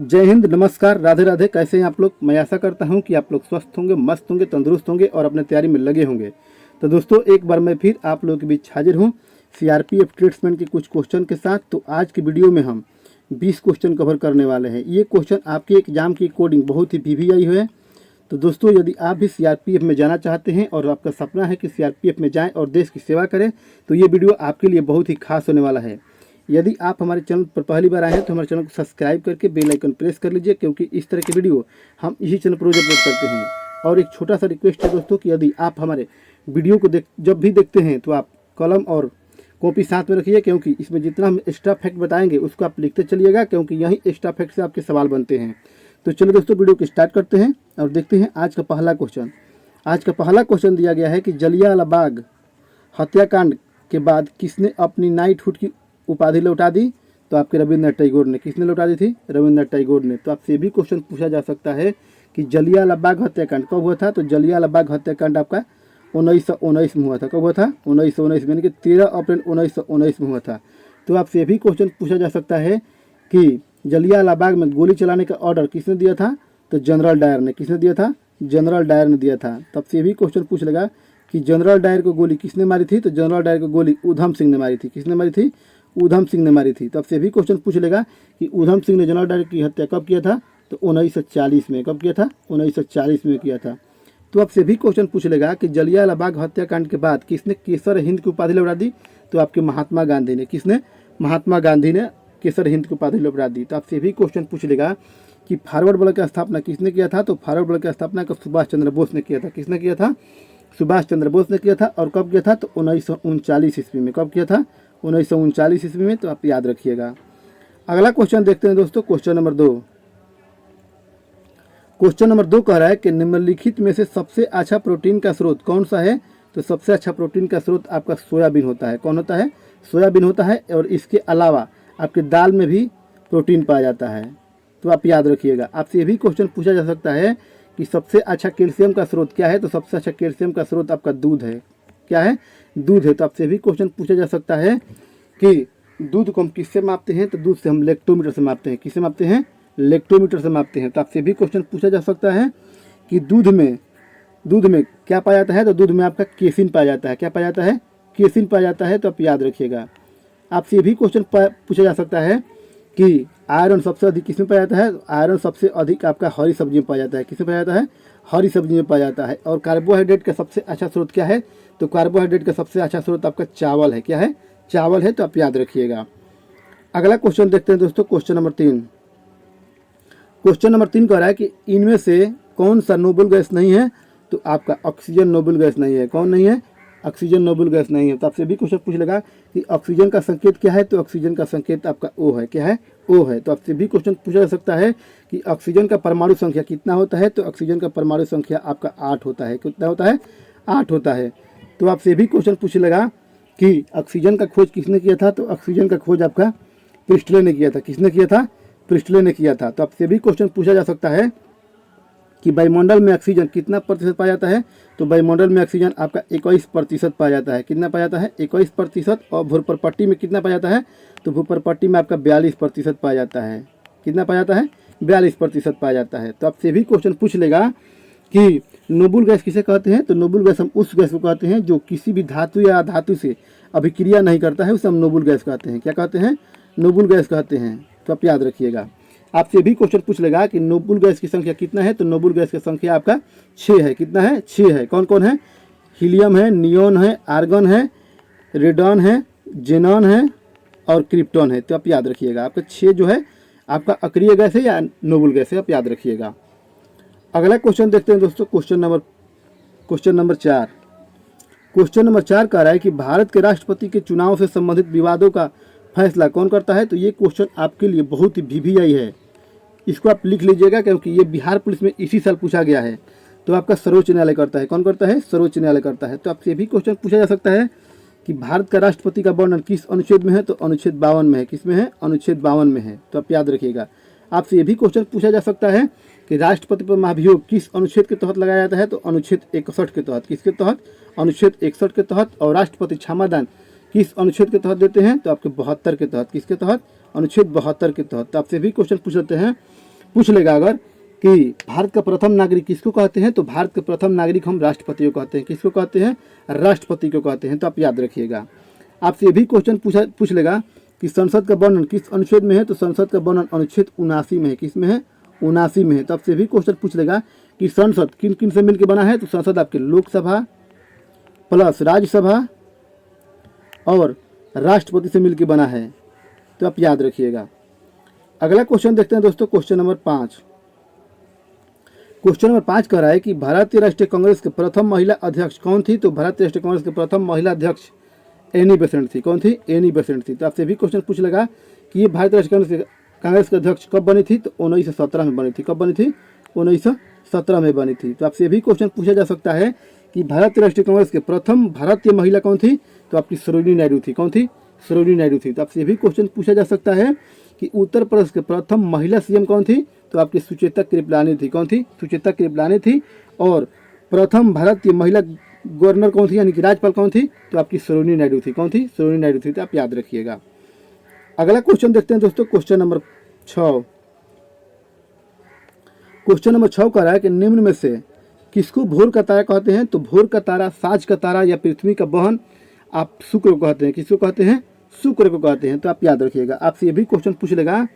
जय हिंद, नमस्कार, राधे राधे। कैसे हैं आप लोग? मैं आशा करता हूं कि आप लोग स्वस्थ होंगे, मस्त होंगे, तंदुरुस्त होंगे और अपने तैयारी में लगे होंगे। तो दोस्तों, एक बार मैं फिर आप लोगों के बीच हाजिर हूं सीआरपीएफ ट्रेड्समैन के कुछ क्वेश्चन के साथ। तो आज की वीडियो में हम 20 क्वेश्चन कवर करने वाले हैं। ये क्वेश्चन आपके एग्जाम की कोडिंग बहुत ही वीवीआई है। तो दोस्तों, यदि आप भी सीआरपीएफ में जाना चाहते हैं और आपका सपना है कि सीआरपीएफ में जाएं और देश की सेवा करें, तो ये वीडियो आपके लिए बहुत ही खास होने वाला है। यदि आप हमारे चैनल पर पहली बार आए हैं तो हमारे चैनल को सब्सक्राइब करके बेल आइकन प्रेस कर लीजिए, क्योंकि इस तरह की वीडियो हम इसी चैनल पर रोज अपलोड करते हैं। और एक छोटा सा रिक्वेस्ट है दोस्तों कि यदि आप हमारे वीडियो को जब भी देखते हैं तो आप कलम और कॉपी साथ में रखिए, क्योंकि इसमें जितना हम एक्स्ट्रा फैक्ट बताएंगे उसको आप लिखते चलिएगा, क्योंकि यही एक्स्ट्रा फैक्ट से आपके सवाल बनते हैं। तो चलो दोस्तों, वीडियो को स्टार्ट करते हैं और देखते हैं आज का पहला क्वेश्चन। आज का पहला क्वेश्चन दिया गया है कि जलियांवाला बाग हत्याकांड के बाद किसने अपनी नाइटहुड की उपाधि लौटा दी? तो आपके रविंद्रनाथ टैगोर ने। किसने लौटा दी थी? रविंद्रनाथ टैगोर ने। तो आपसे भी क्वेश्चन पूछा जा सकता है कि जलियांवाला बाग हत्याकांड कब हुआ था? तो जलियांवाला बाग हत्याकांड आपका 1919 में हुआ था। कब हुआ था? 1919 में, यानी कि 13 अप्रैल 1919 में हुआ था। तो आपसे भी क्वेश्चन पूछा जा सकता है कि जलियांवाला बाग में गोली चलाने का ऑर्डर किसने दिया था? तो जनरल डायर ने। किसने दिया था? जनरल डायर ने दिया था। तब से भी क्वेश्चन पूछ लेगा कि जनरल डायर को गोली किसने मारी थी? तो जनरल डायर को गोली ऊधम सिंह ने मारी थी। किसने मारी थी? ऊधम सिंह ने मारी थी। तब से भी क्वेश्चन पूछ लेगा कि ऊधम सिंह ने जनरल डायर की हत्या कब किया था? तो 1940 में। कब किया था? 1940 में किया था। तो आपसे भी क्वेश्चन पूछ लेगा कि जलियांवाला बाग हत्याकांड के बाद किसने केसर हिंद की उपाधि लौटा दी? तो आपके महात्मा गांधी ने। किसने? महात्मा गांधी ने केसर हिंद की उपाधि लौटा दी। तो आपसे भी क्वेश्चन पूछ लेगा कि फॉरवर्ड ब्लॉक की स्थापना किसने किया था? तो फॉरवर्ड ब्लॉक की स्थापना को सुभाष चंद्र बोस ने किया था। किसने किया था? सुभाष चंद्र बोस ने किया था। और कब किया था? तो 1939 ईस्वी में। कब किया था? 1939 ईस्वी में। तो आप याद रखिएगा। अगला क्वेश्चन देखते हैं दोस्तों, क्वेश्चन नंबर 2। क्वेश्चन नंबर 2 कह रहा है कि निम्नलिखित में से सबसे अच्छा प्रोटीन का स्रोत कौन सा है? तो सबसे अच्छा प्रोटीन का स्रोत आपका सोयाबीन होता है। कौन होता है? सोयाबीन होता है। और इसके अलावा आपके दाल में भी प्रोटीन पाया जाता है। तो आप याद रखिएगा। आपसे ये भी क्वेश्चन पूछा जा सकता है कि सबसे अच्छा कैल्शियम का स्रोत क्या है? तो सबसे अच्छा कैल्शियम का स्रोत आपका दूध है। क्या है? दूध है। तो आपसे भी क्वेश्चन पूछा जा सकता है कि दूध को हम किससे मापते हैं? तो दूध से हम लेक्टोमीटर से मापते हैं। किससे मापते हैं? लेक्टोमीटर से मापते हैं। तो आपसे भी क्वेश्चन पूछा जा सकता है कि दूध में क्या पाया जाता है? तो दूध में आपका केसिन पाया जाता है। क्या पाया जाता है? केसिन पाया जाता है। तो आप याद रखिएगा। आपसे भी क्वेश्चन पूछा जा सकता है कि आयरन सबसे अधिक किसमें पाया जाता है? आयरन सबसे अधिक आपका हरी सब्जी में पाया जाता है। किसमें पाया जाता है? हरी सब्जी में पाया जाता है। और कार्बोहाइड्रेट का सबसे अच्छा स्रोत क्या है? तो कार्बोहाइड्रेट का सबसे अच्छा स्रोत आपका चावल है। क्या है? चावल है। तो आप याद रखिएगा। अगला क्वेश्चन देखते हैं दोस्तों, क्वेश्चन नंबर 3। क्वेश्चन नंबर 3 कह रहा है कि इनमें से कौन सा नोबल गैस नहीं है? तो आपका ऑक्सीजन नोबल गैस नहीं है। कौन नहीं है? ऑक्सीजन नोबल गैस नहीं है। तो आपसे भी क्वेश्चन पूछ लेगा कि ऑक्सीजन का संकेत क्या है? तो ऑक्सीजन का संकेत आपका O है। क्या है? O है। तो आपसे भी क्वेश्चन पूछा जा सकता है कि ऑक्सीजन का परमाणु संख्या कितना होता है? तो ऑक्सीजन का परमाणु संख्या आपका 8 होता है। कितना होता है? 8 होता है। तो आपसे भी क्वेश्चन पूछ लेगा कि ऑक्सीजन का खोज किसने किया था? तो ऑक्सीजन का खोज आपका प्रिस्टले ने किया था। किसने किया था? प्रिस्टले ने किया था। तो आपसे भी क्वेश्चन पूछा जा सकता है कि वायुमंडल में ऑक्सीजन कितना प्रतिशत पाया जाता है? तो वायुमंडल में ऑक्सीजन आपका 21% पाया जाता है। कितना पाया जाता है? 21%। और भूपर्पट्टी में कितना पाया जाता है? तो भूपर्पट्टी में आपका 42% पाया जाता है। कितना पाया जाता है? 42% पाया जाता है। तो आपसे भी क्वेश्चन पूछ लेगा कि नोबल गैस किसे कहते हैं? तो नोबल गैस हम उस गैस को कहते हैं जो किसी भी धातु या धातु से अभिक्रिया नहीं करता है, उसे हम नोबल गैस कहते हैं। क्या कहते हैं? नोबल गैस कहते हैं। तो आप याद रखिएगा। आपसे भी क्वेश्चन पूछ लेगा कि नोबल गैस की संख्या कितना है? तो नोबल गैस की संख्या आपका 6 है। कितना है? 6 है। कौन कौन है? हीलियम है, नियोन है, आर्गन है, रेडॉन है, जेनॉन है और क्रिप्टॉन है। तो आप याद रखिएगा। आपका 6 जो है आपका अक्रिय गैस है या नोबल गैस है, आप याद रखिएगा। अगला क्वेश्चन देखते हैं दोस्तों, क्वेश्चन नंबर 4। क्वेश्चन नंबर 4 कह रहा है कि भारत के राष्ट्रपति के चुनाव से संबंधित विवादों का फैसला कौन करता है? तो ये क्वेश्चन आपके लिए बहुत ही वीवीआई है। इसको आप लिख लीजिएगा, क्योंकि ये बिहार पुलिस में इसी साल पूछा गया है। तो आपका सर्वोच्च न्यायालय करता है। कौन करता है? सर्वोच्च न्यायालय करता है। तो आपसे भी क्वेश्चन पूछा जा सकता है कि भारत का राष्ट्रपति का वर्णन किस अनुच्छेद में है? तो अनुच्छेद 52 में है। किस में है? अनुच्छेद 52 में है। तो आप याद रखिएगा। आपसे ये भी क्वेश्चन पूछा जा सकता है कि राष्ट्रपति पर महाभियोग किस अनुच्छेद के तहत लगाया जाता है? तो अनुच्छेद 61 के तहत। किसके तहत? अनुच्छेद 61 के तहत। और राष्ट्रपति क्षमादान किस अनुच्छेद के तहत देते हैं? तो आपके 72 के तहत। किसके तहत? अनुच्छेद 72 के तहत। तो आपसे भी क्वेश्चन पूछ लेते हैं पूछ लेगा अगर कि भारत का प्रथम नागरिक किसको कहते हैं, तो भारत के प्रथम नागरिक हम राष्ट्रपति को कहते हैं। किसको कहते हैं, राष्ट्रपति को कहते हैं। तो आप याद रखिएगा। आपसे ये भी क्वेश्चन पूछ लेगा कि संसद का वर्णन किस अनुच्छेद में है, तो संसद का वर्णन अनुच्छेद 79 में है। किस में है, 79 में है। तो आपसे भी क्वेश्चन पूछ लेगा कि संसद किन किन से मिलकर बना है, तो संसद आपके लोकसभा प्लस राज्यसभा और राष्ट्रपति से मिलकर बना है। तो आप याद रखिएगा। अगला क्वेश्चन देखते हैं दोस्तों, क्वेश्चन नंबर 5। क्वेश्चन नंबर 5 कह रहा है कि भारतीय राष्ट्रीय कांग्रेस के प्रथम महिला अध्यक्ष कौन थी, तो भारतीय राष्ट्रीय कांग्रेस के प्रथम महिला अध्यक्ष एनी बेसेंट थी। कौन थी, एनी बेसेंट थी। तो आपसे भी क्वेश्चन पूछ लेगा कि ये भारतीय राष्ट्रीय कांग्रेस के अध्यक्ष कब बनी थी, तो 1917 में बनी थी। कब बनी थी, 1917 में बनी थी। तो आपसे भी क्वेश्चन पूछा जा सकता है कि भारतीय राष्ट्रीय कांग्रेस के प्रथम भारतीय महिला कौन थी, तो आपकी सरोजिनी नायडू थी। कौन थी, सरोजिनी नायडू थी। तो आपसे भी क्वेश्चन पूछा जा सकता है कि उत्तर प्रदेश के प्रथम महिला सीएम कौन थी, तो आपकी सुचेता कृपलानी थी। कौन थी, सुचेता कृपलानी थी। और प्रथम भारतीय महिला गवर्नर कौन थी, यानी कि राज्यपाल कौन थी, तो आपकी सरोजिनी नायडू थी। कौन थी, सरोजिनी नायडू थी। तो आप याद रखिएगा। अगला क्वेश्चन देखते हैं दोस्तों, क्वेश्चन नंबर 6। क्वेश्चन नंबर 6 कह रहा है कि निम्न में से किसको भोर का तारा कहते हैं, तो भोर का तारा, साज का तारा या पृथ्वी का बहन आप शुक्र को कहते हैं। किसको कहते हैं, शुक्र को कहते हैं। तो आप याद रखिएगा। आपसे ये भी क्वेश्चन पूछ लेगा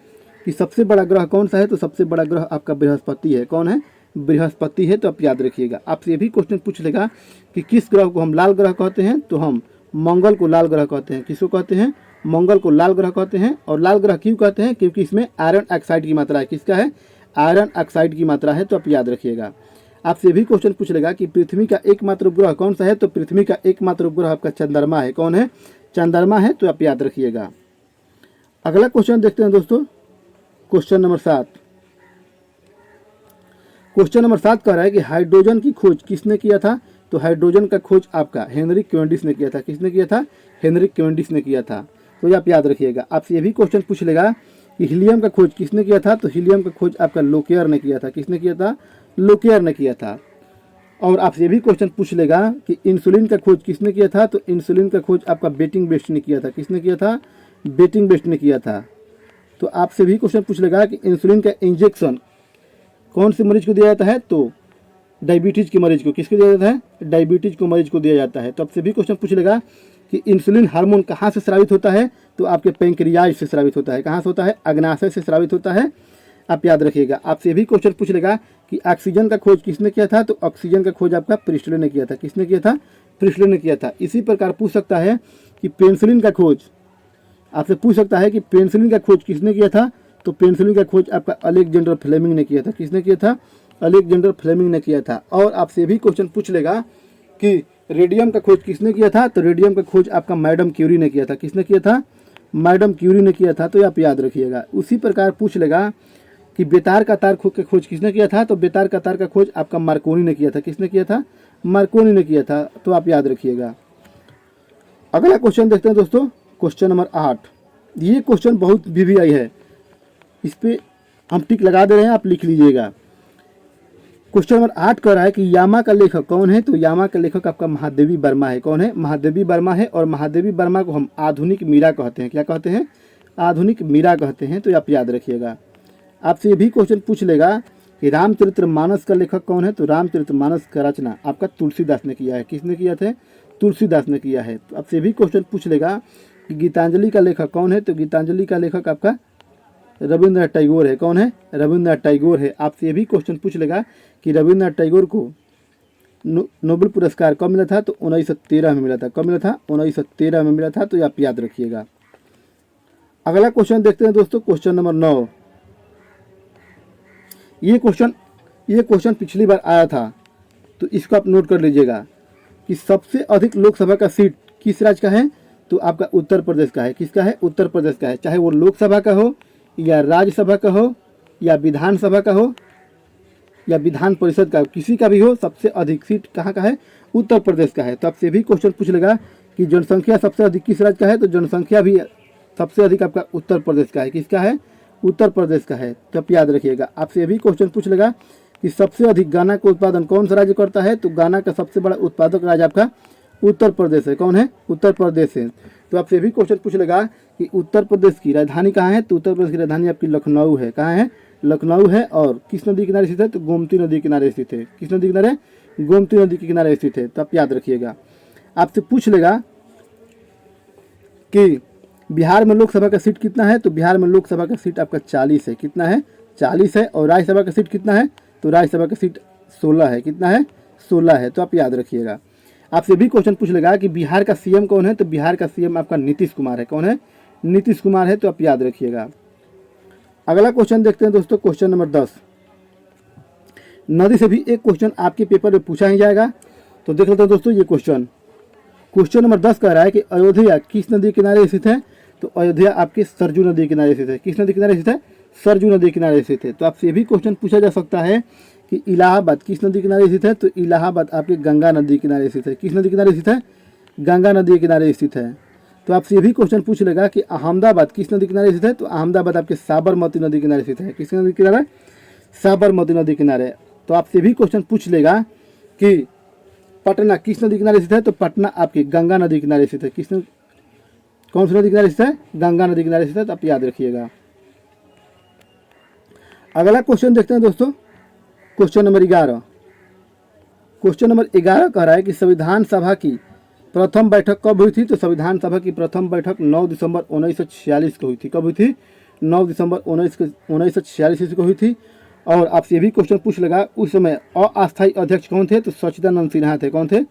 कि सबसे बड़ा ग्रह कौन सा है, तो सबसे बड़ा ग्रह आपका बृहस्पति है। कौन है, बृहस्पति है। तो आप याद रखिएगा। आपसे ये भी क्वेश्चन पूछ लेगा कि किस ग्रह को हम लाल ग्रह कहते हैं, तो हम मंगल को लाल ग्रह कहते हैं। किसको कहते हैं, मंगल को लाल ग्रह कहते हैं। और लाल ग्रह क्यों कहते हैं, क्योंकि इसमें आयरन ऑक्साइड की मात्रा है। किसका है, आयरन ऑक्साइड की मात्रा है। तो आप याद रखिएगा। आपसे भी क्वेश्चन पूछ लेगा कि पृथ्वी का एकमात्र उपग्रह कौन सा है, तो पृथ्वी का एकमात्र उपग्रह आपका चंद्रमा है। कौन है, चंद्रमा है। तो आप याद रखिएगा। अगला क्वेश्चन देखते हैं दोस्तों, क्वेश्चन नंबर 7। क्वेश्चन नंबर 7 कह रहा है कि हाइड्रोजन की खोज किसने किया था, तो हाइड्रोजन का खोज आपका हेनरी कैवेंडिश ने किया था। किसने किया था, हेनरी कैवेंडिश ने किया था। तो ये आप याद रखिएगा। आपसे ये भी क्वेश्चन पूछ लेगा कि हीलियम का खोज किसने किया था, तो हीलियम का खोज आपका लोकेयर ने किया था। किसने किया था, लोकेयर ने किया था। और आपसे ये भी क्वेश्चन पूछ लेगा कि इंसुलिन का खोज किसने किया था, तो इंसुलिन का खोज आपका बेटिंग बेस्ट ने किया था। किसने किया था, बेटिंग बेस्ट ने किया था। तो आपसे भी क्वेश्चन पूछ लेगा कि इंसुलिन का इंजेक्शन कौन से मरीज को दिया जाता है, तो डायबिटीज के मरीज को। किसको दिया जाता है, डायबिटीज को मरीज को दिया जाता है। तो आपसे भी क्वेश्चन पूछ लेगा कि इंसुलिन हार्मोन कहाँ से स्रावित होता है, तो आपके पैंक्रियाज से स्रावित होता है। कहाँ से होता है, अग्नाशय से स्रावित होता है। आप याद रखिएगा। आपसे भी क्वेश्चन पूछ लेगा कि ऑक्सीजन का खोज किसने किया था, तो ऑक्सीजन का खोज आपका प्रिस्टले ने किया था। किसने किया था, प्रिस्टले ने किया था। इसी प्रकार पूछ सकता है कि पेनिसिलिन का खोज, आपसे पूछ सकता है कि पेनिसिलिन का खोज किसने किया था, तो पेनिसिलिन का खोज आपका अलेक्जेंडर फ्लेमिंग ने किया था। किसने किया था, अलेक्जेंडर फ्लेमिंग ने किया था। और आपसे भी क्वेश्चन पूछ लेगा कि रेडियम का खोज किसने किया था, तो रेडियम का खोज आपका मैडम क्यूरी ने किया था। किसने किया था, मैडम क्यूरी ने किया था। तो आप याद रखिएगा। उसी प्रकार पूछ लेगा कि बेतार का तार का खोज किसने किया था, तो बेतार का तार का खोज आपका मार्कोनी ने किया था। किसने किया था, मार्कोनी ने किया था। तो आप याद रखिएगा। अगला क्वेश्चन देखते हैं दोस्तों, क्वेश्चन नंबर 8। ये क्वेश्चन बहुत VVI है, इस पे हम टिक लगा दे रहे हैं, आप लिख लीजिएगा। क्वेश्चन नंबर 8 कह रहा है कि यामा का लेखक कौन है, तो यामा का लेखक आपका महादेवी वर्मा है। कौन है, महादेवी वर्मा है। और महादेवी वर्मा को हम आधुनिक मीरा कहते हैं। क्या कहते हैं, आधुनिक मीरा कहते हैं। तो आप याद रखिएगा। आपसे ये भी क्वेश्चन पूछ लेगा कि रामचरितमानस का लेखक कौन है, तो रामचरितमानस का रचना आपका तुलसीदास ने किया है। किसने किया था, तुलसीदास ने किया है। तो आपसे भी क्वेश्चन पूछ लेगा कि गीतांजलि का लेखक कौन है, तो गीतांजलि का लेखक आपका रविंद्रनाथ टैगोर है। कौन है, रविंद्रनाथ टैगोर है। आपसे ये भी क्वेश्चन पूछ लेगा कि रविंद्रनाथ टैगोर को नोबेल पुरस्कार कब मिला था, तो 1913 में मिला था। कब मिला था, 1913 में मिला था। तो आप याद रखिएगा। अगला क्वेश्चन देखते हैं दोस्तों, क्वेश्चन नंबर 9। ये क्वेश्चन पिछली बार आया था, तो इसको आप नोट कर लीजिएगा कि सबसे अधिक लोकसभा का सीट किस राज्य का है, तो आपका उत्तर प्रदेश का है। किसका है, उत्तर प्रदेश का है। चाहे वो लोकसभा का हो या राज्यसभा का हो या विधानसभा का हो या विधान परिषद का, किसी का भी हो, सबसे अधिक सीट कहाँ का है, उत्तर प्रदेश का है। तो आपसे भी क्वेश्चन पूछ लेगा कि जनसंख्या सबसे अधिक किस राज्य का है, तो जनसंख्या भी सबसे अधिक आपका उत्तर प्रदेश का है। किसका है, उत्तर प्रदेश का है। तो आप याद रखिएगा। आपसे ये भी क्वेश्चन पूछ लेगा कि सबसे अधिक गन्ना का उत्पादन कौन सा राज्य करता है, तो गन्ना का सबसे बड़ा उत्पादक राज्य आपका उत्तर प्रदेश है। कौन है, उत्तर प्रदेश है। तो आपसे भी क्वेश्चन पूछ लेगा कि उत्तर प्रदेश की राजधानी कहाँ है, तो उत्तर प्रदेश की राजधानी आपकी लखनऊ है। कहाँ है, लखनऊ है। और किस नदी किनारे स्थित है? तो गोमती नदी किनारे स्थित है। किस नदी किनारे? गोमती नदी के किनारे स्थित है। तो आप याद रखिएगा। आपसे पूछ लेगा कि बिहार में लोकसभा का सीट कितना है? तो बिहार में लोकसभा का सीट आपका 40 है। कितना है? 40 है। और राज्यसभा का सीट कितना है? तो राज्यसभा का सीट 16 है। कितना है? 16 है। तो आप याद रखिएगा। आपसे भी क्वेश्चन पूछ लेगा कि बिहार का सीएम कौन है? तो बिहार का सीएम आपका नीतीश कुमार है। कौन है? नीतीश कुमार है। तो आप याद रखिएगा। अगला क्वेश्चन देखते हैं दोस्तों, क्वेश्चन नंबर 10। नदी से भी एक क्वेश्चन आपके पेपर में पूछा ही जाएगा। तो देख लेते हैं दोस्तों ये क्वेश्चन नंबर 10 कह रहा है कि अयोध्या किस नदी किनारे स्थित है? तो अयोध्या आपके सरजू नदी किनारे स्थित है। किस नदी किनारे स्थित है? सरजू नदी किनारे स्थित है। तो आपसे ये भी क्वेश्चन पूछा जा सकता है कि इलाहाबाद किस नदी किनारे स्थित है? तो इलाहाबाद आपके गंगा नदी किनारे स्थित है। किस नदी किनारे स्थित है? गंगा नदी किनारे स्थित है। तो आपसे ये भी क्वेश्चन पूछ लेगा कि अहमदाबाद किस नदी किनारे स्थित है? तो अहमदाबाद आपके साबरमती नदी किनारे स्थित है। किस नदी किनारे? साबरमती नदी किनारे। तो आपसे भी क्वेश्चन पूछ लेगा कि पटना किस नदी किनारे स्थित है? तो पटना आपकी गंगा नदी किनारे स्थित है। कौन सी नदी किनारे स्थित है? गंगा नदी किनारे स्थित है। तो आप याद रखिएगा। अगला क्वेश्चन देखते हैं दोस्तों, क्वेश्चन नंबर 11। क्वेश्चन नंबर 11 कह रहा है कि संविधान सभा की प्रथम बैठक कब हुई थी? तो संविधान सभा की प्रथम बैठक 9 दिसंबर 1946 को हुई थी। कब हुई थी? 9 दिसंबर 1946 को हुई थी। और आपसे ये भी क्वेश्चन पूछ लेगा उस समय अस्थायी अध्यक्ष कौन थे? तो सच्चिदानंद सिन्हा थे। कौन थे?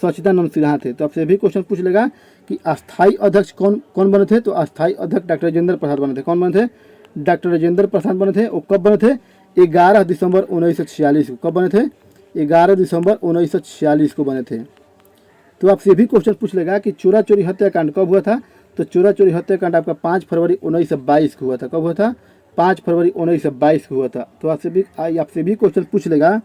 सच्चिदानंद सिन्हा थे। तो आपसे ये भी क्वेश्चन पूछ लेगा कि अस्थायी अध्यक्ष कौन बने थे? तो अस्थायी अध्यक्ष डॉक्टर राजेंद्र प्रसाद बने थे। कौन बने थे? डॉक्टर राजेंद्र प्रसाद बने थे। वो कब बने थे? 11 दिसंबर 1946 को। कब बने थे? 11 दिसंबर 1946 को बने थे। तो आपसे ये भी क्वेश्चन पूछ लेगा कि चोरा चोरी हत्याकांड कब हुआ था? तो चोरा चोरी हत्याकांड आपका 5 फरवरी 1922 को हुआ था। कब हुआ था? 5 फरवरी 1922 को हुआ था। तो आपसे भी क्वेश्चन पूछ लेगा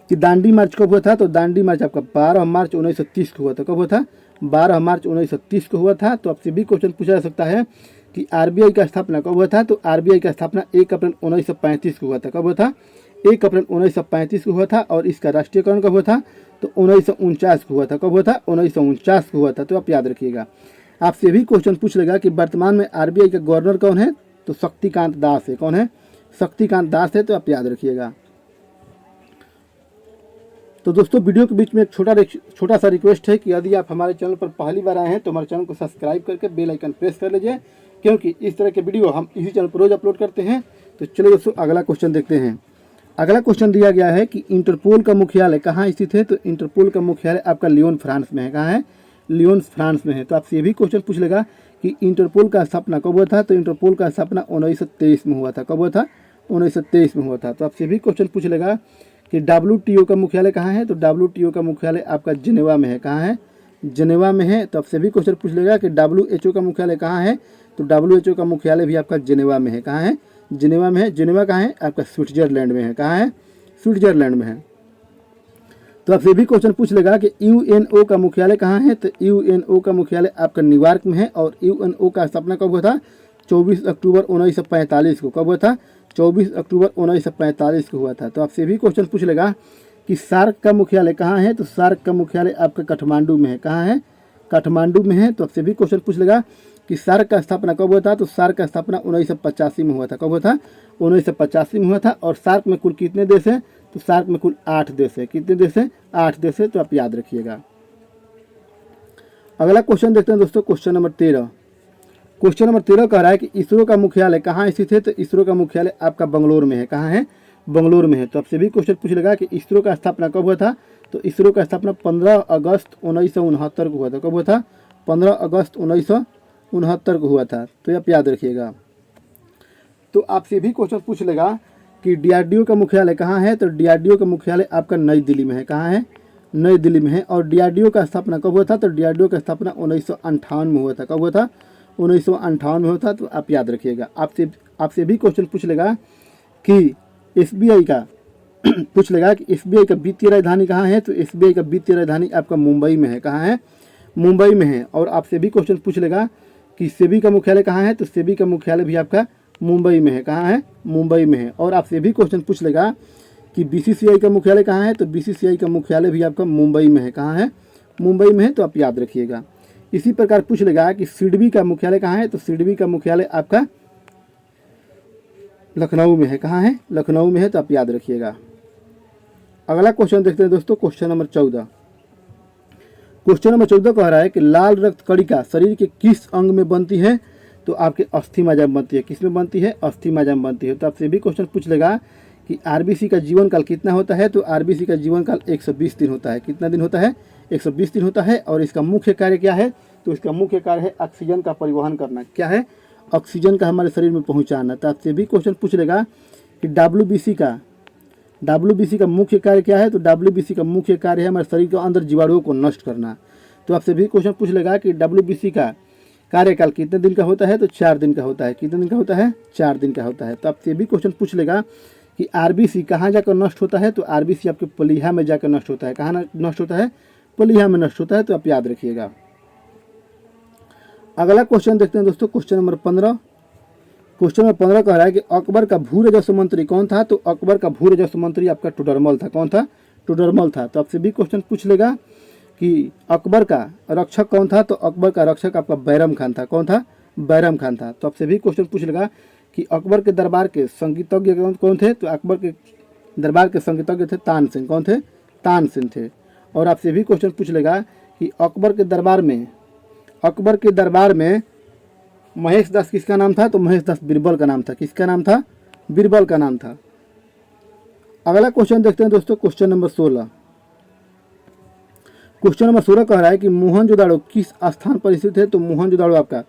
कि दांडी मार्च कब हुआ था? तो दांडी मार्च आपका 12 मार्च 1930 को हुआ था। कब हुआ था? 12 मार्च 1930 को हुआ था। तो आपसे भी क्वेश्चन पूछा जा सकता है कि आरबीआई का स्थापना कब हुआ था? तो आरबीआई का स्थापना 1 अप्रैल 1935 को हुआ था। कब हुआ था? 1 अप्रैल 1935 को हुआ था। और इसका राष्ट्रीयकरण कब हुआ था? तो 1949 को हुआ था। कब हुआ था? 1949 को हुआ था। तो आप याद रखिएगा। आपसे भी क्वेश्चन पूछ लेगा कि वर्तमान में आरबीआई का गवर्नर कौन है? तो शक्तिकांत दास है। कौन है? शक्तिकांत दास है। तो आप याद रखिएगा। तो दोस्तों वीडियो के बीच में एक छोटा सा रिक्वेस्ट है कि यदि आप हमारे चैनल पर पहली बार आए हैं तो हमारे चैनल को सब्सक्राइब करके बेल आइकन प्रेस कर लीजिए, क्योंकि इस तरह के वीडियो हम इसी चैनल पर रोज अपलोड करते हैं। तो चलिए दोस्तों अगला क्वेश्चन देखते हैं। अगला क्वेश्चन दिया गया है कि इंटरपोल का मुख्यालय कहाँ स्थित है? तो इंटरपोल का मुख्यालय आपका लियोन फ्रांस में है। कहाँ है? लियोन फ्रांस में है। तो आपसे ये भी क्वेश्चन पूछ लेगा कि इंटरपोल का स्थापना कब हुआ था? तो इंटरपोल का स्थापना 1923 में हुआ था। कब हुआ था? 1923 में हुआ था। तो आपसे भी क्वेश्चन पूछ लेगा कि WTO का मुख्यालय कहाँ है? तो WTO का मुख्यालय आपका जिनेवा में है। कहाँ है? जिनेवा में है। तो आपसे भी क्वेश्चन पूछ लेगा कि WHO का मुख्यालय कहाँ है? तो WHO का मुख्यालय भी आपका जिनेवा में है। कहाँ है? जिनेवा में है। जिनेवा कहाँ है? आपका स्विट्जरलैंड में है। कहाँ है? स्विट्जरलैंड में है। तो आपसे भी क्वेश्चन पूछ लेगा कि UNO का मुख्यालय कहाँ है? तो UNO का मुख्यालय आपका न्यूयॉर्क में है। और UNO का स्थापना कब हुआ था? 24 अक्टूबर 1945 को। कब हुआ था? 24 अक्टूबर 1945 को हुआ था। तो आपसे भी क्वेश्चन पूछ लेगा कि सार्क का मुख्यालय कहाँ है? तो सार्क का मुख्यालय आपका काठमांडू में है। कहाँ है? काठमांडू में है। तो आपसे भी क्वेश्चन पूछ लेगा कि सार्क का स्थापना कब हुआ था? तो सार्क का स्थापना 1985 में हुआ था। कब हुआ था? 1985 में हुआ था। और सार्क में कुल कितने देश हैं? तो सार्क में कुल 8 देश है। कितने देश हैं? 8 देश है। तो आप याद रखिएगा। अगला क्वेश्चन देखते हैं दोस्तों, क्वेश्चन नंबर 13। क्वेश्चन नंबर 13 कह रहा है कि इसरो का मुख्यालय कहाँ स्थित है? तो इसरो का मुख्यालय आपका बंगलोर में है। कहाँ है? बंगलोर में है। तो आपसे भी क्वेश्चन पूछ लेगा कि इसरो का स्थापना कब हुआ था? तो इसरो का स्थापना 15 अगस्त 1969 को हुआ था। कब हुआ था? 15 अगस्त 1969 को हुआ था। तो आप याद रखिएगा। तो आपसे भी क्वेश्चन पूछ लेगा कि DRDO का मुख्यालय कहाँ है? तो DRDO का मुख्यालय आपका नई दिल्ली में है। कहाँ है? नई दिल्ली में है। और DRDO का स्थापना कब हुआ था? तो DRDO का स्थापना 1958 में हुआ था। कब हुआ था? 1958 में हुआ था। तो आप याद रखिएगा। आपसे भी क्वेश्चन पूछ लेगा कि SBI का पूछ लेगा कि SBI का वित्तीय राजधानी कहाँ है? तो SBI का वित्तीय राजधानी आपका मुंबई में है। कहाँ है? मुंबई में है। और आपसे भी क्वेश्चन पूछ लेगा कि सेबी का मुख्यालय कहाँ है? तो सेबी का मुख्यालय भी आपका मुंबई में है। कहाँ है? मुंबई में है। और आपसे भी क्वेश्चन पूछ लेगा कि BCCI का मुख्यालय कहाँ है? तो BCCI का मुख्यालय भी आपका मुंबई में है। कहाँ है? मुंबई में है। तो आप याद रखिएगा। इसी प्रकार पूछ लेगा कि सिडबी का मुख्यालय कहाँ है? तो सिडबी का मुख्यालय आपका लखनऊ में है। कहाँ है? लखनऊ में है, तो आप याद रखिएगा। अगला क्वेश्चन देखते हैं दोस्तों, क्वेश्चन नंबर 14। क्वेश्चन नंबर 14 कह रहा है कि लाल रक्त कणिका शरीर के किस अंग में बनती है? तो आपके अस्थि मज्जा में बनती है। किस में बनती है? अस्थि मज्जा में बनती है। तो आपसे भी क्वेश्चन पूछ लेगा कि आरबीसी का जीवन काल कितना होता है? तो आरबीसी का जीवन काल 120 दिन होता है। कितना दिन होता है? 120 दिन होता है। और इसका मुख्य कार्य क्या है? तो इसका मुख्य कार्य है ऑक्सीजन का परिवहन करना। क्या है? ऑक्सीजन का हमारे शरीर में पहुंचाना। तो आपसे भी क्वेश्चन पूछ लेगा कि डब्ल्यूबीसी का मुख्य कार्य क्या है? तो डब्ल्यूबीसी का मुख्य कार्य है हमारे शरीर के अंदर जीवाणुओं को नष्ट करना। तो आपसे भी क्वेश्चन पूछ लेगा कि डब्ल्यूबीसी का कार्यकाल कितने दिन का होता है? तो 4 दिन का होता है। कितने दिन का होता है? 4 दिन का होता है। तो आपसे भी क्वेश्चन पूछ लेगा कि आरबीसी कहाँ जाकर नष्ट होता है? तो आरबीसी आपके प्लीहा में जाकर नष्ट होता है। कहाँ नष्ट होता है? प्लीहा में नष्ट होता है। तो आप याद रखिएगा। अगला क्वेश्चन देखते हैं दोस्तों, क्वेश्चन नंबर 15। क्वेश्चन नंबर 15 कह रहा है कि अकबर का भू राजस्व मंत्री कौन था? तो अकबर का भू राजस्व मंत्री आपका टोडरमल था। कौन था? टोडरमल था। तो आपसे भी क्वेश्चन पूछ लेगा कि अकबर का रक्षक कौन था? तो अकबर का रक्षक आपका बैरम खान था। कौन था? बैरम खान था। तो आपसे भी क्वेश्चन पूछ लेगा कि अकबर के दरबार के संगीतज्ञ कौन थे? तो अकबर के दरबार के संगीतज्ञ थे तानसेन। कौन थे? तानसेन थे। और आपसे भी क्वेश्चन पूछ लेगा कि अकबर के दरबार में महेश दास किसका नाम था? तो महेश दास बीरबल का नाम था। किसका नाम था? बीरबल का नाम था। अगला क्वेश्चन देखते हैं दोस्तों, क्वेश्चन नंबर 16। क्वेश्चन नंबर 16 कह रहा है कि मोहनजोदाड़ो किस स्थान पर स्थित है? तो मोहनजोदाड़ो आपका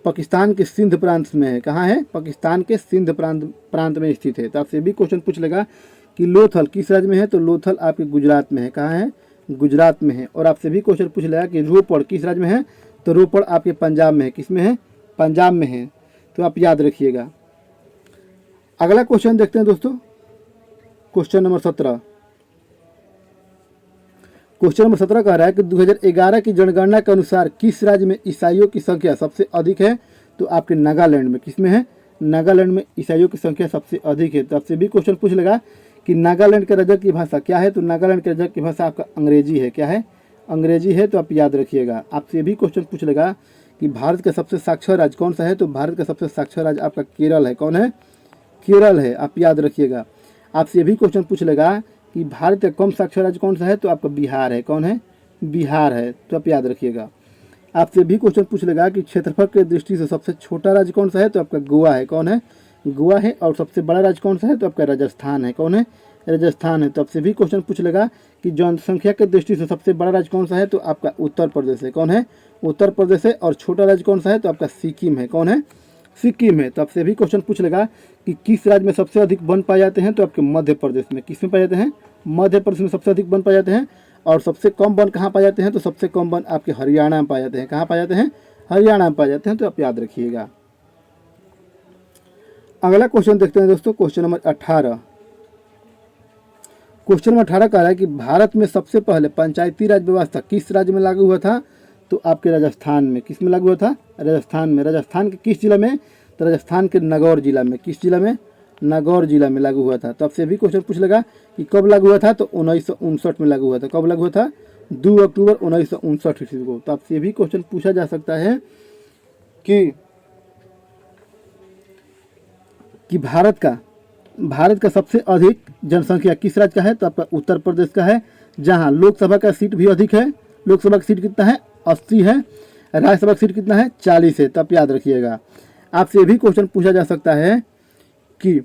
पाकिस्तान के सिंध प्रांत में है। कहाँ है? पाकिस्तान के सिंध प्रांत में स्थित है। तो आपसे भी क्वेश्चन पूछ लेगा कि लोथल किस राज्य में है? तो लोथल आपके गुजरात में है। कहाँ है? गुजरात में है। और आपसे भी क्वेश्चन पूछ लेगा कि रोपड़ किस राज्य में है? तो रोपड़ आपके पंजाब में है। किस में है? पंजाब में है। तो आप याद रखिएगा। अगला क्वेश्चन देखते हैं दोस्तों, क्वेश्चन नंबर 17। क्वेश्चन नंबर 17 कह रहा है कि 2011 की जनगणना के अनुसार किस राज्य में ईसाइयों की संख्या सबसे अधिक है? तो आपके नागालैंड में। किस में है? नागालैंड में ईसाइयों की संख्या सबसे अधिक है। तो आपसे भी क्वेश्चन पूछ लेगा कि नागालैंड के रजक की भाषा क्या है? तो नागालैंड के रजक की भाषा आपका अंग्रेजी है। क्या है? अंग्रेजी है। तो आप याद रखिएगा। आपसे भी क्वेश्चन पूछ लेगा कि भारत का सबसे साक्षर राज्य कौन सा है? तो भारत का सबसे साक्षर राज्य आपका केरल है। कौन है? केरल है। आप याद रखिएगा। आपसे भी क्वेश्चन पूछ लेगा कि भारत का कम साक्षर राज्य कौन सा है? तो आपका बिहार है। कौन है? बिहार है। तो आप याद रखिएगा। आपसे भी क्वेश्चन पूछ लेगा कि क्षेत्रफल की दृष्टि से सबसे छोटा राज्य कौन सा है? तो आपका गोवा है। कौन है? गोवा है। और सबसे बड़ा राज्य कौन सा है? तो आपका राजस्थान है। कौन है? राजस्थान है। तो आपसे भी क्वेश्चन पूछ लेगा कि जनसंख्या की दृष्टि से सबसे बड़ा राज्य कौन सा है? तो आपका उत्तर प्रदेश है। कौन है? उत्तर प्रदेश है। और छोटा राज्य कौन सा है? तो आपका सिक्किम है। कौन है? सिक्किम है। तो आपसे भी क्वेश्चन पूछ लेगा कि किस राज्य में सबसे अधिक वन पाए जाते हैं? तो आपके मध्य प्रदेश में। किस में पाए जाते हैं? मध्य प्रदेश में सबसे अधिक वन पाए जाते हैं। और सबसे कम वन कहाँ पाए जाते हैं? तो सबसे कम वन आपके हरियाणा में पाए जाते हैं। कहाँ पाए जाते हैं? हरियाणा में पाए जाते हैं। तो आप याद रखिएगा। अगला क्वेश्चन देखते हैं दोस्तों, क्वेश्चन नंबर 18। क्वेश्चन नंबर 18 कह रहा है कि भारत में सबसे पहले पंचायती राज व्यवस्था किस राज्य में लागू हुआ था? तो आपके राजस्थान में। किस में लागू हुआ था? राजस्थान में। राजस्थान के किस जिला में? तो राजस्थान के नागौर जिला में। किस जिला में? नागौर जिला में लागू हुआ था। तो आपसे भी क्वेश्चन पूछ लेगा कि कब लागू हुआ था? तो 1959 में लागू हुआ था। कब लागू हुआ था? 2 अक्टूबर 1959 ईस्वी को। तो आपसे भी क्वेश्चन पूछा जा सकता है कि भारत का सबसे अधिक जनसंख्या किस राज्य का है? तो आपका उत्तर प्रदेश का है, जहां लोकसभा का सीट भी अधिक है। लोकसभा का सीट कितना है? 80 है। राज्यसभा का सीट कितना है? 40 है। तो आप याद रखिएगा। आपसे भी क्वेश्चन पूछा जा सकता है कि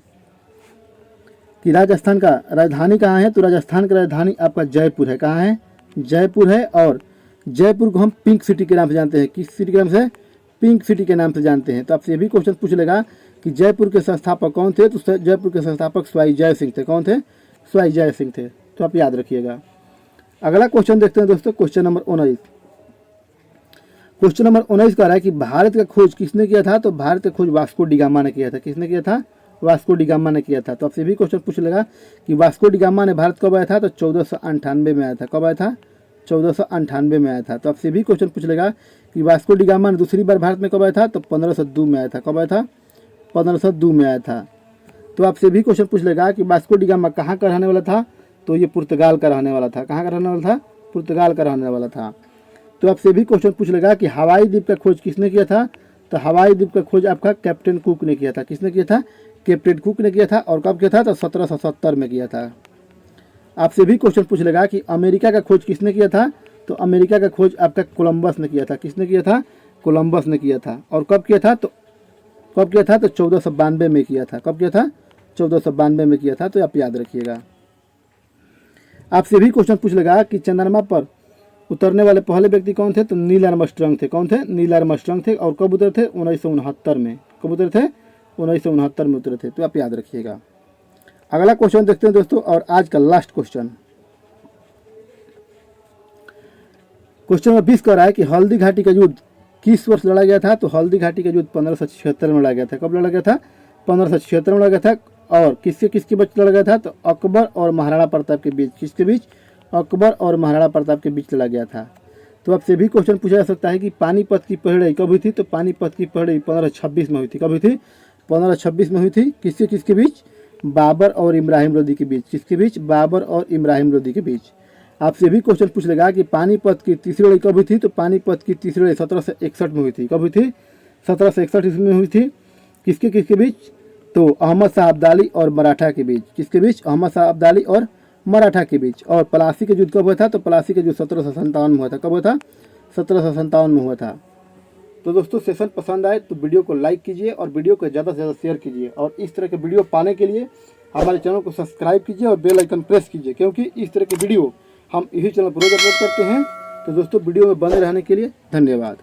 राजस्थान का राजधानी कहाँ है? तो राजस्थान की राजधानी आपका जयपुर है। कहाँ है? जयपुर है। और जयपुर को हम पिंक सिटी के नाम से जानते हैं। किस सिटी के नाम से? पिंक सिटी के नाम से जानते हैं। तो आपसे भी क्वेश्चन पूछ लेगा कि जयपुर के संस्थापक कौन थे? तो जयपुर के संस्थापक स्वाई जय सिंह थे। कौन थे? स्वाई जय सिंह थे। तो आप याद रखिएगा। अगला क्वेश्चन देखते हैं दोस्तों, क्वेश्चन नंबर 19। क्वेश्चन नंबर 19 कह रहा है कि भारत का खोज किसने किया था? तो भारत का खोज वास्को डी गामा ने किया था। किसने किया था? वास्को डी गामा ने किया था। तो आपसे भी क्वेश्चन पूछ लेगा कि वास्को डी गामा ने भारत कब आया था? तो 1498 में आया था। कब आया था? 1498 में आया था। तो आपसे भी क्वेश्चन पूछ लेगा कि वास्को डी गामा ने दूसरी बार भारत में कब आया था? तो 1502 में आया था। कब आया था? 1502 में आया था। तो आपसे भी क्वेश्चन पूछ लेगा कि वास्को डी गामा कहाँ का रहने वाला था? तो ये पुर्तगाल का रहने वाला था। कहाँ का रहने वाला था? पुर्तगाल का रहने वाला था। तो आपसे भी क्वेश्चन पूछ लेगा कि हवाई द्वीप का खोज किसने किया था? तो हवाई द्वीप का खोज आपका कैप्टन कुक ने किया था। किसने किया था? कैप्टन कुक ने किया था। और कब किया था? तो 1770 में किया था। आपसे भी क्वेश्चन पूछ लेगा कि अमेरिका का खोज किसने किया था? तो अमेरिका का खोज आपका कोलंबस ने किया था। किसने किया था? कोलंबस ने किया था। और कब किया था? तो 1492 में किया था। कब किया था? 1492 में किया था। तो आप याद रखिएगा। आपसे भी क्वेश्चन पूछ लेगा कि चंद्रमा पर उतरने वाले पहले व्यक्ति कौन थे? तो नील आर्मस्ट्रांग थे। कौन थे? नील आर्मस्ट्रांग थे। और कब उतरे थे? 1969 में। कब उतरे थे? 1969 में उतरे थे। तो आप याद रखिएगा। अगला क्वेश्चन देखते हैं दोस्तों, और आज का लास्ट क्वेश्चन। क्वेश्चन नंबर 20 कह रहा है कि हल्दी घाटी का युद्ध किस वर्ष लड़ा गया था? तो हल्दी घाटी का युद्ध 1576 में लड़ा गया था। कब लड़ा गया था? 1576 में लड़ा गया था। और किसके किसके बीच लड़ा गया था? तो अकबर और महाराणा प्रताप के बीच। किसके बीच? अकबर और महाराणा प्रताप के बीच लड़ा गया था। तो आपसे भी क्वेश्चन पूछा जा सकता है कि पानीपत की पहड़ई कब हुई थी? तो पानीपत की पहड़ई 1526 में हुई थी। कब हुई थी? 1526 में हुई थी। किसके किसके बीच? बाबर और इब्राहिम लोदी के बीच। किसके बीच? बाबर और इब्राहिम लोदी के बीच। आपसे भी क्वेश्चन पूछ लेगा कि पानीपत की तीसरी लड़ाई कब हुई थी? तो पानीपत की तीसरी लड़ाई 1761 में हुई थी। कब हुई थी? 1761 ईस्वी में हुई थी। किसके किसके बीच? तो अहमद शाह अब्दाली और मराठा के बीच। किसके बीच? अहमद शाह अब्दाली और मराठा के बीच। और प्लासी का युद्ध कब हुआ था? तो प्लासी का युद्ध 1757 में हुआ था। कब हुआ था? 1757 में हुआ था। तो दोस्तों सेशन पसंद आए तो वीडियो को लाइक कीजिए और वीडियो को ज़्यादा से ज़्यादा शेयर कीजिए। और इस तरह के वीडियो पाने के लिए हमारे चैनल को सब्सक्राइब कीजिए और बेल आइकन प्रेस कीजिए, क्योंकि इस तरह के वीडियो हम इसी चैनल पर रोज अपलोड करते हैं। तो दोस्तों वीडियो में बने रहने के लिए धन्यवाद।